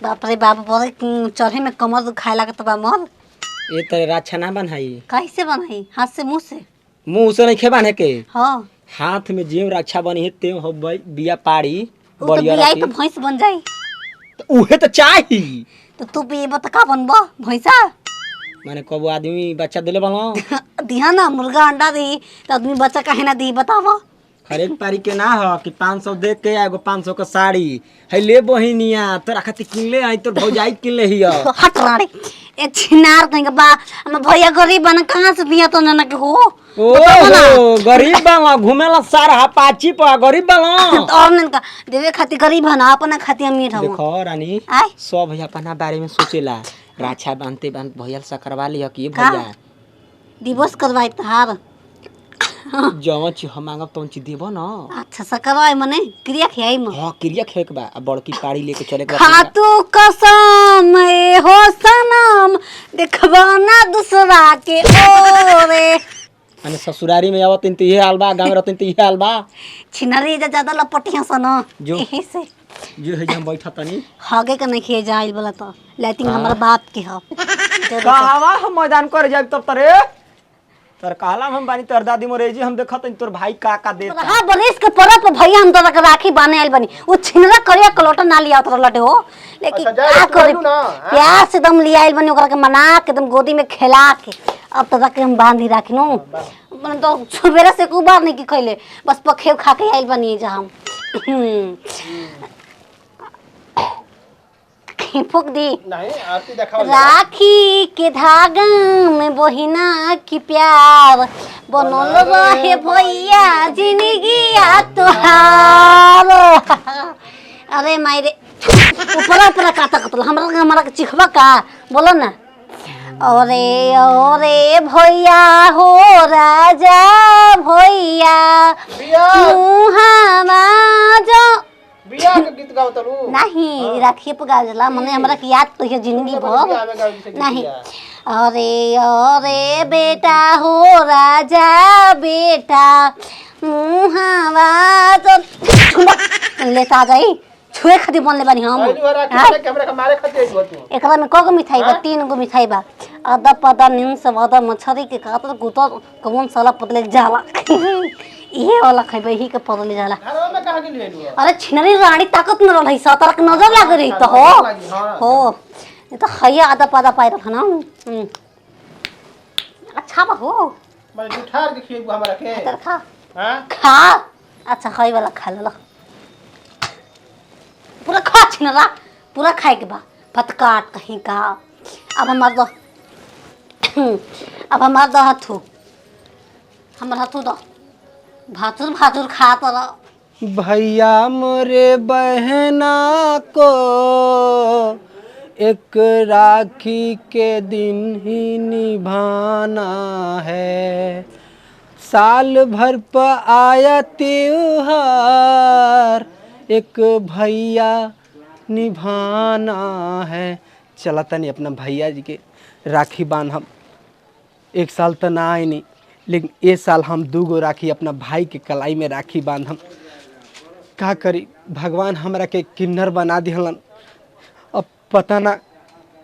बाप रे बाप बोले चढ़े में कमर दुखाए लगत बा मोर। ये तो राछा ना बनाई। कैसे बनाई? हाथ से मुंह से? मुंह से नहीं खे बांधे के। हाँ हाथ में जेव रक्षा बनी है ते हो भाई बिया पाड़ी तो बियाई तो भैंस बन जाई। तो उहे तो चाही। तो तू भी बता का बनबो भैंसा? माने कब आदमी बच्चा दिले बनो दिहा ना मुर्गा अंडा दी तो आदमी बच्चा काहे ना दी बतावा। हर एक पारी के ना हो कि 500 दे के एगो 500 का साड़ी है ले बहिनिया तोरा खातिर किनले आई तोर भौजाई किनले हिया। हट राड़े ए छिनार कहीं के बा हम भैया गरीब बन कहां से दिया तो ना के हो। ओ गरीब बाला घुमेला सारा पाची पा गरीब बाला और नन का देवे खातिर गरीब हना अपना खातिर अमीर हम। देखो रानी आय सब भैया अपना बारे में सोचेला। राछा बांधते बांध भैया से करवा लिया कि भैया दिवस करवाई तहार जवन चीज हम मांगब तवन चीज देबो ना। अच्छा सकरवाई मने क्रिया खियाई म। हां क्रिया खेए के बा अब बड़की पाड़ी लेके चले के बा। खातू कसम ए हो सनम देखबा ना दूसरा के ओरे। अने ससुरारी में आवत त ये हाल बा गांव रहत त ये हाल बा। छिनरी ज्यादा लपटिया सन जो एही से जो है हम बैठा तनी हगे के नहीं खिए जाइल बोला तो लाइटिंग हमारा बाप के ह। कहवा हम मैदान कर जाब तब तरे तर कहला हम बानी तोर दादी मोरे जी हम देखत तोर भाई का देता। हां बरिस के परब पे भैया हम तोरा के राखी बाने आइल बनी वो छिनरा करिया कलोटा ना लिया तोरा लटे हो लेकिन का करे प्यार से दम लिया आइल बनी ओकरा के मना के एकदम गोदी में खेला के अब तक के हम बांधी राखिनो मन तो सुबेरे से को बार नहीं की खइले बस पखेव खा के आइल बनी जा हम। फूक दी नहीं आरती दिखाओ। राखी के धागा में बहिना की प्यार बनल रहे भैया जिंदगी तोहार। अरे मायरे ऊपर ऊपर काता कतल हमरा के चिखबा का बोलो ना। अरे अरे भैया हो राजा भैया मुहावा जो बिया के गीत गाओ तलू नहीं राखी पे गावला मने हमरा के याद तो है जिंदगी भर नहीं। अरे अरे बेटा हो राजा बेटा मुहावा तो लेता जाई छुए खातिर बनले बानी हम। कैमरा के मारे खातिर हो तू एकरा में कगो मिठाई बा? 3 गो मिठाई बा। आधा पदा नीम से आधा मछरी के कातर गुतर कौन साला पतले जाला इहे वाला खइबे ही के पतले जाला। घरवा में कहां गेली है? अरे छिनरी रानी ताकत न रहई सतर के नजर लाग रही तो हो ये तो खैया आधा पदा पाई रहा ना। अच्छा बा हो मैं उठार के खिएबू हमरा के तर खा हां खा अच्छा खाई वाला खा ले पूरा खा छिनरा पूरा खाए के बा फटकाट कहीं का। अब हमार दो हाथू हमर हाथू दो भातुर भातुर खा तर भैया मोरे बहना को एक राखी के दिन ही निभाना है। साल भर पर आया त्योहार एक भैया निभाना है। चला तनी अपना भैया जी के राखी बांध हम 1 साल तो ना आए नहीं लेकिन ये साल हम 2 गो राखी अपना भाई के कलाई में राखी बांध हम का करी। भगवान हमरा के किन्नर बना दिहलन अब पता ना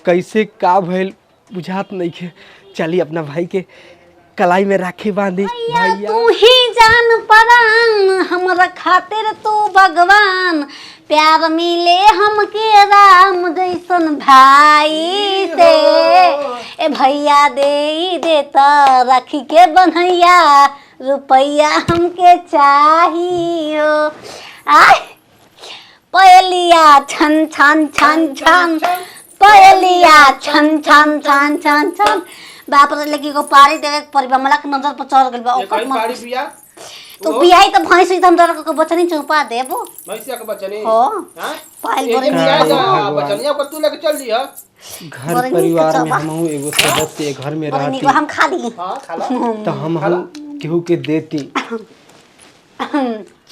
कैसे का भइल बुझात नहीं है। चली अपना भाई के कलाई में राखी बांधी। भैया तू ही जान परान हमरा खातिर तू भगवान प्यार मिले हमके राम जैसन भाई से ए भैया दे देता राखी के बनैया रुपैया हमके चाहियो। आय पयलिया छन छन छन छन पयलिया छन छन छन छन छन बाप रे लगी को पारी देवे परिबा मला के नजर पर चढ़ गेल बा ओकर पारी बिया तो बियाई तो भैंस एकदम डर के बचनी चुपा देबो भैंसिया के बचनी हो हां पाल ये बरे बचनिया को तू लेके चल दिया। घर परिवार में हमहू एगो सदस्य घर में रहती हम खा ली हां खाला तो हम केहू के देती।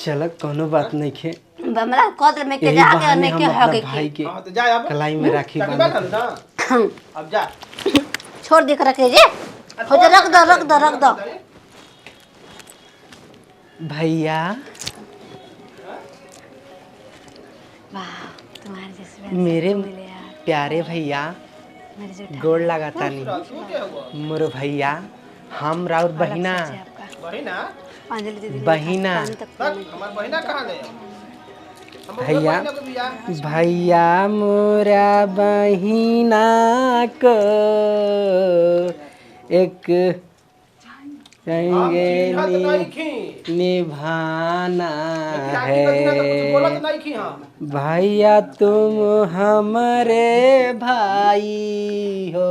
चल कोनो बात नहीं खे हमरा कदर में के जाके ने के हगे भाई के हां तो जा अब कलाई में राखी बांध ना अब जा छोड़ दे कर रख जे हो जा रख दो भैया वाह तुम्हारे जैसे मेरे मिले यार प्यारे भैया मेरे जो गोड़ लगाता नहीं तू क्या हुआ मोर भैया हम राउर बहिना आपका बहिना अंजलि दीदी ने तक बहिना हमार बहिना कहाँ ले हम बोले भैया बहिना को बिया भैया मोरा बहिना को एक कहेंगे चिन्हत नहीं खी निभाना लेकिन आखिर का दिन तो कुछ है बोलत नहीं खी हम भैया तुम हमारे भाई हो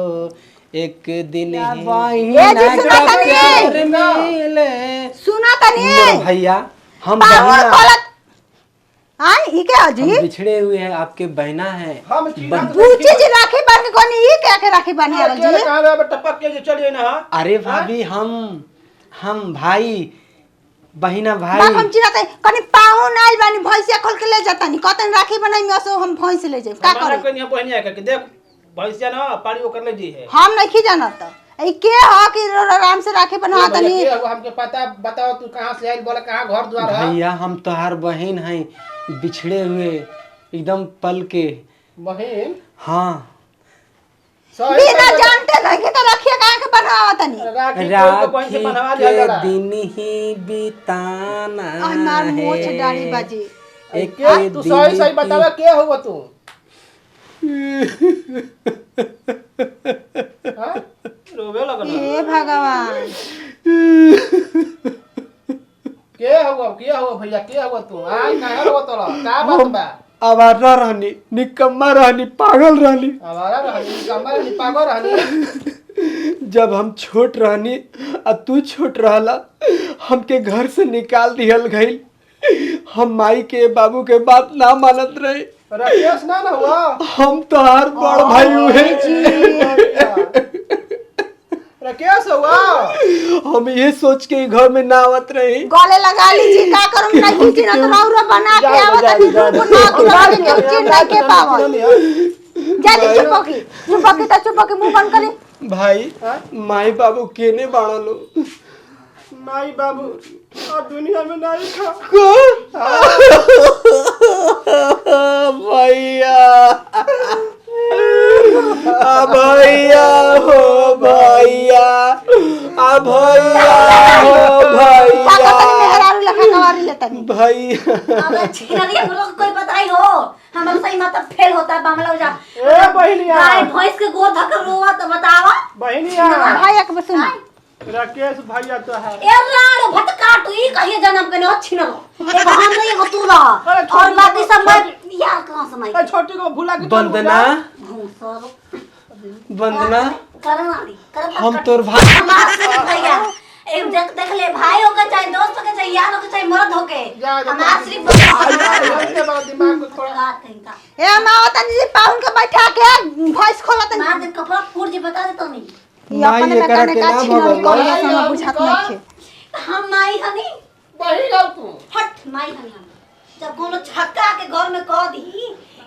एक दिन बहिना जी, सुना का तनी। प्यार मिले सुना तनी मोर भैया हम पागल बहिना गलत हां ई के हम अजी बिछड़े हुए हैं आपके बहना है हम चिन्हत पूछी जी राखी बांध के कोनी ई क्या के राखी बांध के अकेले जी कहाँ बे टपक के जे चलिए ना अरे भाभी हम भाई बहिना बाप भाई हम चिराते कनी पाहुन आइल बानी भैंसिया खोल के ले जातानी कतन राखी बनाई में सो हम भैंस ले जाई का हमारा करे कोई नहीं बहिनिया के देख भैंसिया ना पानी वो कर ले जी है हम नहीं जानत ई के ह कि आराम से राखी बनवा तनी ये हमके पता बताओ तू कहाँ से आइल बोला कहाँ घर द्वार है भैया हम तोहार बहन हैं बिछड़े हुए एकदम पल के बहिन हाँ सही बिना जानते नहीं कि तो रखिए काहे के बनवा तनी राखी को बहन से राखी बनवा लिया के जरा दिन ही बिताना आई मार मोछ है डाली बाजी एक के तू सही सही बतावा के हुआ तू हाँ? रोवे लगल हे भगवान के हुआ भैया के हुआ तू आई कहाँ हुआ तोला का बात बा आवारा रहनी निकम्मा रहनी पागल रहनी हमारा रहनी कमर नहीं पागल रहनी जब हम छोट रहनी आ तू छोट रहला हमके घर से निकाल दिहल गई हम माई के बाबू के बात ना मानत रहे राकेश ना हुआ हम तोहार बड़ भाई हुए राकेश हुआ हम ये सोच के घर में ना आवत रहे गले लगा लीजिए का करूं नहीं कुछ ना तो रौरा बना के आवत तनी दूर को ना कि लगा के चिन नहीं के पावत जल्दी चुपकी तो मुंह बंद करी भाई माई बाबू केने बाड़लो माई बाबू और दुनिया में नहीं खा भैया भैया हो भैया भैया हो का भैया तनी मेहरारू लखा कवारी ले तनी भैया अबे छिनरी हम लोग कोई बताई हो हमारा सही मतलब फेल होता है मामला हो जा ए बहनिया गाय भैंस के गोद धक रोवा तो बतावा बहनिया भाई एक बस सुन राकेश भैया तो है ए लाड़ भटका तू ई कहिए जन्म के न छिनरो एक हम नहीं हो तू रहा अरे छोटी और बाकी सब मैं छोटी- यार कहां समय ए छोटी को भुला के वंदना भूसर वंदना करनाड़ी कर हम तोर भाई हमारा भैया एक देख ले भाई होके चाहे दोस्त होके चाहे यार होके चाहे मर्द होके हमारा सिर्फ दिमाग को थोड़ा बात कहीं का ए मावा तनी जी पाहुन के बैठा के भैंस खोला तनी मार दे कपड़ा फूट जी बता दे तो नहीं ये अपने में एकरा कने के का ना छिनरी भगवान। कर समय बुझात नहीं छे हम माई हनी बहिना तू हट माई हनी हम जब कोनो छक्का के घर में कह दी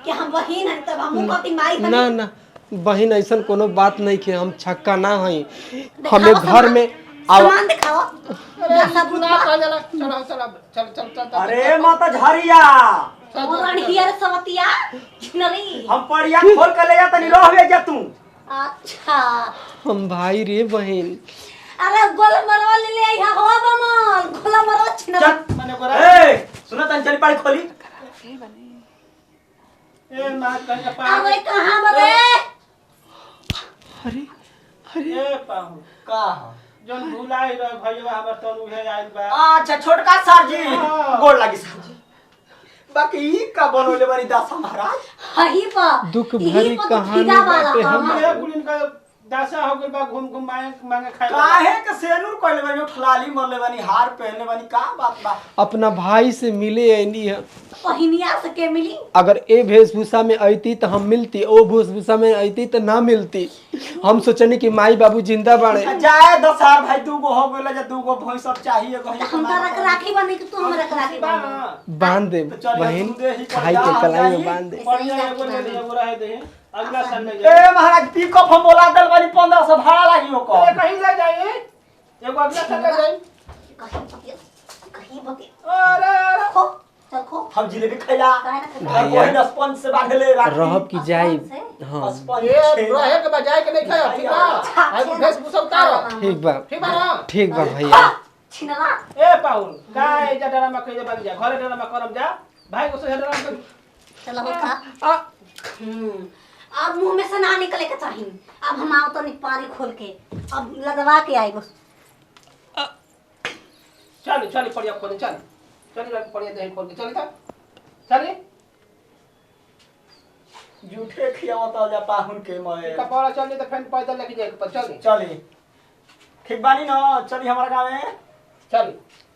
कि हम बहिन हनी तब हम कहती माई हनी ना ना बहन ऐसा कोनो बात नहीं कि हम छक्का ना हई हमें घर में सामान दिखाओ सब ना कह जाला चल अरे माता झरिया पुरानी हियर सवतिया छिनरी हम पड़िया खोल के ले जाता नहीं रहवे जा तू अच्छा हम भाई रे बहन अरे गोल मरवा ले ले यहाँ हो बमल गोला मरवा छिनरी चल मैंने बोला ए सुना तन चली पाड़ी खोली ए मां कहीं का अरे कहाँ बरे अरे ए पाहु का जन भुलाई रह भैया हमर तनु है आइल बा अच्छा छोटका सर जी हाँ। गोड़ लगी सर जी बाकी ई का बनोले बनी दासा महाराज हही पर दुख यही भरी पर तो कहानी फिदा वाला बाटे काम है। ए कुलिन का दासा हो गइल बा घूम घूम मांगे खाए काहे के सेनुर कोइले बनी उठलाली मरले बनी हार पहनले बनी का बात बा अपना भाई से मिले ऐनी है पहिनिया से के मिली अगर ए वेशभूषा में अइती तो हम मिलती ओ वेशभूषा में अइती तो ना मिलती हम सोचनी कि माई बाबू जिंदा बाड़े जाए दसार भाई दूगो हो गइल जा दूगो भैंस सब चाहिए कहीं हम तो रख राखी बनी कि तू हम रख राखी बनी बांध दे तो चलिए बहन दूधे ही पड़ भाई जा, के कलाई जाइए। में बांध दे बढ़िया एगो ले लिया बुरा है दे अगला साल में ए जाए महाराज पिकअप हम बोला दल बनी 1500 भाड़ा लागी ए ओकर कहीं ले जाइए एगो अगला साल ले जाए कहीं बतिया अरे अरे हो चल खो हम जिलेबी खैला काहे ना खा भैया। कोई स्पंज से बांधले राखी रहब की जाई से? हाँ स्पंज ये छेना। रहे के बजाय के नहीं खाया ठीक बा आई भेस भूसा उतारो ठीक बा ठीक बा ना ठीक बा भैया छिनला ए पाउल काय जा डरामा कइले बन जा घरे डरामा करम जा भाई को से डरामा कर चल हो खा आ अब मुंह में से ना निकले के चाहिए अब हम आओ तो निपारी खोल के अब लगवा के आई बस चल चल पड़िया खोल चल चल पड़िया दे खोल के चल था चल जूठे खियावता जा पाहुन के मैं कपड़ा चल तो फैन पैदल लेके जाए पर चल चली ठीक बानी ना चली हमारा गाँव में चल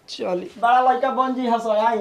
चली बड़ा लड़का बन जी हंसो आई